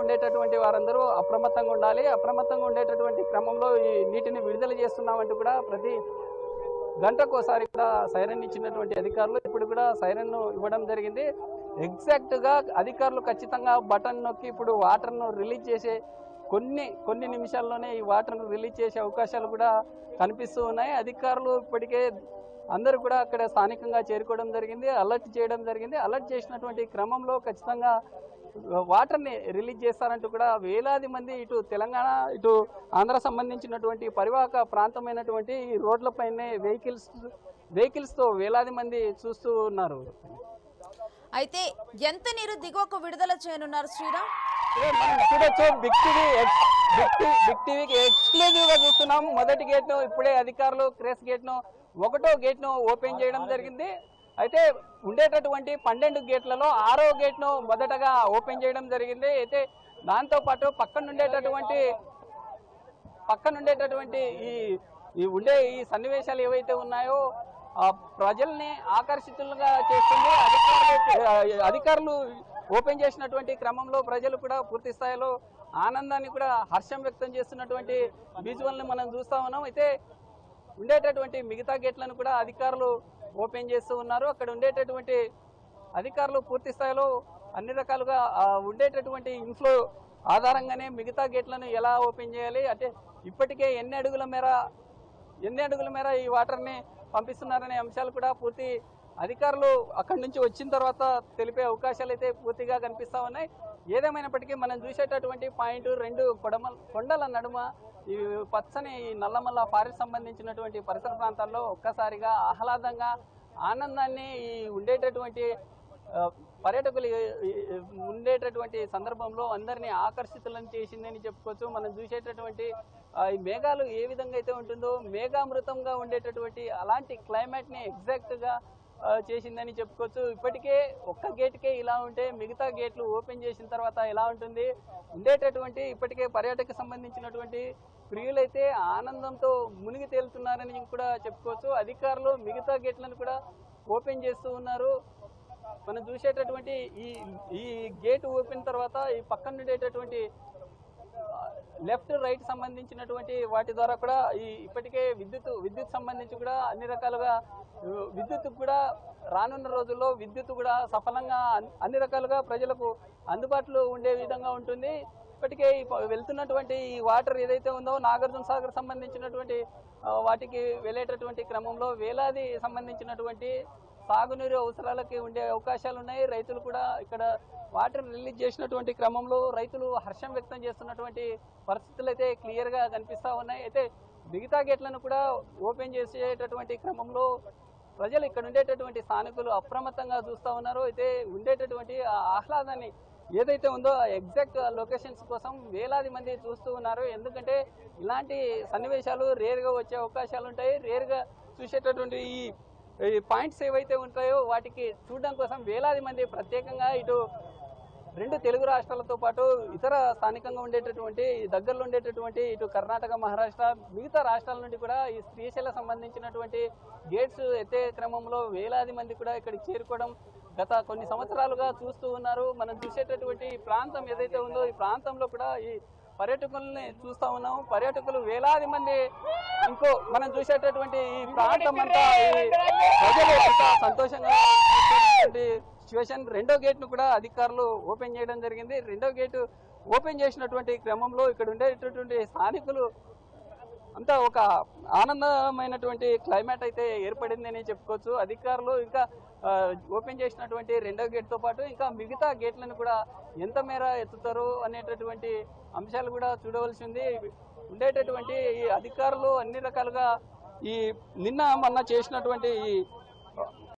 ఉండేటటువంటి వారందరూ అప్రమత్తంగా ఉండాలి. అప్రమత్తంగా ఉండేటటువంటి క్రమంలో ఈ నీటిని విడుదల చేస్తున్నామంటూ కూడా ప్రతి గంటకోసారి కూడా సైరన్ ఇచ్చినటువంటి అధికారులు ఇప్పుడు కూడా సైరన్ ఇవ్వడం జరిగింది. ఎగ్జాక్ట్ గా అధికారులు ఖచ్చితంగా బటన్ నొక్కి ఇప్పుడు వాటర్ను రిలీజ్ చేసే కొన్ని నిమిషాల్లోనే ఈ వాటర్ను రిలీజ్ చేసే అవకాశాలు కూడా కనిపిస్తూ ఉన్నాయి. అధికారులు ఇప్పటికే అందరూ కూడా అక్కడ స్థానికంగా చేరుకోవడం జరిగింది, అలర్ట్ చేయడం జరిగింది. అలర్ట్ చేసినటువంటి క్రమంలో ఖచ్చితంగా వాటర్ని రిలీజ్ చేస్తారంటూ కూడా వేలాది మంది ఇటు తెలంగాణ ఇటు ఆంధ్ర సంబంధించినటువంటి పరివాహక ప్రాంతమైనటువంటి ఈ రోడ్లపైనే వెహికల్స్తో వేలాది మంది చూస్తూ ఉన్నారు. అయితే ఎంత నీరు దిగువకు విడుదల చేయనున్నారు శ్రీరామ్? మనం చూడొచ్చు బిగ్ టీవీకి ఎక్స్క్లూజివ్ గా చూస్తున్నాం. మొదటి గేట్ ను ఇప్పుడే అధికారులు క్రేస్ గేట్ ను 1వ గేట్ ను ఓపెన్ చేయడం జరిగింది. అయితే ఉండేటటువంటి 12 గేట్లలో 6వ గేట్ ను మొదటగా ఓపెన్ చేయడం జరిగింది. అయితే దాంతో పాటు పక్కనుండేటటువంటి ఈ సన్నివేశాలు ఏవైతే ఉన్నాయో ప్రజల్ని ఆకర్షితులుగా చేస్తుంది. అధికారులు ఓపెన్ చేసినటువంటి క్రమంలో ప్రజలు కూడా పూర్తి స్థాయిలో ఆనందాన్ని కూడా హర్షం వ్యక్తం చేస్తున్నటువంటి విజువల్ని మనం చూస్తా ఉన్నాం. అయితే ఉండేటటువంటి మిగతా గేట్లను కూడా అధికారులు ఓపెన్ చేస్తూ ఉన్నారు. అక్కడ ఉండేటటువంటి అధికారులు పూర్తి స్థాయిలో అన్ని రకాలుగా ఉండేటటువంటి ఇన్ఫ్లో ఆధారంగానే మిగతా గేట్లను ఎలా ఓపెన్ చేయాలి, అంటే ఇప్పటికే ఎన్ని అడుగుల మేర ఈ వాటర్ని పంపిస్తున్నారనే అంశాలు కూడా పూర్తి అధికారులు అక్కడి నుంచి వచ్చిన తర్వాత తెలిపే అవకాశాలు అయితే పూర్తిగా కనిపిస్తా ఉన్నాయి. ఏదేమైనప్పటికీ మనం చూసేటటువంటి పాయింట్ 2 కొండల నడుమ ఈ పచ్చని నల్లమల్ల ఫారెస్ట్ సంబంధించినటువంటి పరిసర ప్రాంతాల్లో ఒక్కసారిగా ఆహ్లాదంగా ఆనందాన్ని ఈ ఉండేటటువంటి పర్యాటకులు ఉండేటటువంటి సందర్భంలో అందరినీ ఆకర్షితులను చేసిందని చెప్పుకోవచ్చు. మనం చూసేటటువంటి ఈ మేఘాలు ఏ విధంగా అయితే ఉంటుందో మేఘామృతంగా ఉండేటటువంటి అలాంటి క్లైమేట్ని ఎగ్జాక్ట్గా చేసిందని చెప్పుకోవచ్చు. ఇప్పటికే ఒక్క గేట్కే ఇలా ఉంటే మిగతా గేట్లు ఓపెన్ చేసిన తర్వాత ఎలా ఉంటుంది, ఉండేటటువంటి ఇప్పటికే పర్యాటక సంబంధించినటువంటి ప్రియులైతే ఆనందంతో మునిగి తేలుతున్నారని కూడా చెప్పుకోవచ్చు. అధికారులు మిగతా గేట్లను కూడా ఓపెన్ చేస్తూ ఉన్నారు. మనం చూసేటటువంటి ఈ గేట్ ఓపెన్ తర్వాత ఈ పక్కన ఉండేటటువంటి లెఫ్ట్ రైట్ సంబంధించినటువంటి వాటి ద్వారా కూడా ఇప్పటికే విద్యుత్ సంబంధించి కూడా అన్ని రకాలుగా విద్యుత్ కూడా రానున్న రోజుల్లో విద్యుత్ కూడా సఫలంగా అన్ని రకాలుగా ప్రజలకు అందుబాటులో ఉండే విధంగా ఉంటుంది. ఇప్పటికే వెళ్తున్నటువంటి ఈ వాటర్ ఏదైతే ఉందో నాగార్జున సాగర్ సంబంధించినటువంటి వాటికి వెళ్ళేటటువంటి క్రమంలో వేలాది సంబంధించినటువంటి సాగునీరు అవసరాలకి ఉండే అవకాశాలు ఉన్నాయి. రైతులు కూడా ఇక్కడ వాటర్ రిలీజ్ చేసినటువంటి క్రమంలో రైతులు హర్షం వ్యక్తం చేస్తున్నటువంటి పరిస్థితులు అయితే క్లియర్గా కనిపిస్తూ ఉన్నాయి. అయితే మిగతా గేట్లను కూడా ఓపెన్ చేసేటటువంటి క్రమంలో ప్రజలు ఇక్కడ ఉండేటటువంటి స్థానికులు అప్రమత్తంగా చూస్తూ ఉన్నారు. అయితే ఉండేటటువంటి ఆహ్లాదాన్ని ఏదైతే ఉందో ఎగ్జాక్ట్ లొకేషన్స్ కోసం వేలాది మంది చూస్తూ ఉన్నారు. ఎందుకంటే ఇలాంటి సన్నివేశాలు రేర్గా వచ్చే అవకాశాలు ఉంటాయి. రేర్గా చూసేటటువంటి ఈ పాయింట్స్ ఏవైతే ఉంటాయో వాటికి చూడడం కోసం వేలాది మంది ప్రత్యేకంగా ఇటు 2 తెలుగు రాష్ట్రాలతో పాటు ఇతర స్థానికంగా ఉండేటటువంటి దగ్గరలో ఉండేటటువంటి ఇటు కర్ణాటక, మహారాష్ట్ర మిగతా రాష్ట్రాల నుండి కూడా ఈ శ్రీశైలం సంబంధించినటువంటి గేట్స్ ఎత్తే క్రమంలో వేలాది మంది కూడా ఇక్కడికి చేరుకోవడం గత కొన్ని సంవత్సరాలుగా చూస్తూ ఉన్నారు. మనం చూసేటటువంటి ప్రాంతం ఏదైతే ఉందో ఈ ప్రాంతంలో కూడా ఈ పర్యాటకుల్ని చూస్తూ ఉన్నాము. పర్యాటకులు వేలాది మంది మనం చూసేటటువంటి ఈ ప్రాంతం అంతా ప్రజలు ఎంత సంతోషంగా సిచ్యువేషన్. 2వ గేట్ను కూడా అధికారులు ఓపెన్ చేయడం జరిగింది. 2వ గేటు ఓపెన్ చేసినటువంటి క్రమంలో ఇక్కడ ఉండేటటువంటి స్థానికులు అంతా ఒక ఆనందమైనటువంటి క్లైమేట్ అయితే ఏర్పడిందని చెప్పుకోవచ్చు. అధికారులు ఇంకా ఓపెన్ చేసినటువంటి 2వ గేట్తో పాటు ఇంకా మిగతా గేట్లను కూడా ఎంత మేర ఎత్తుతారు అనేటటువంటి అంశాలు కూడా చూడవలసి ఉంది. ఉండేటటువంటి ఈ అధికారులు అన్ని రకాలుగా ఈ నిన్న మొన్న చేసినటువంటి ఈ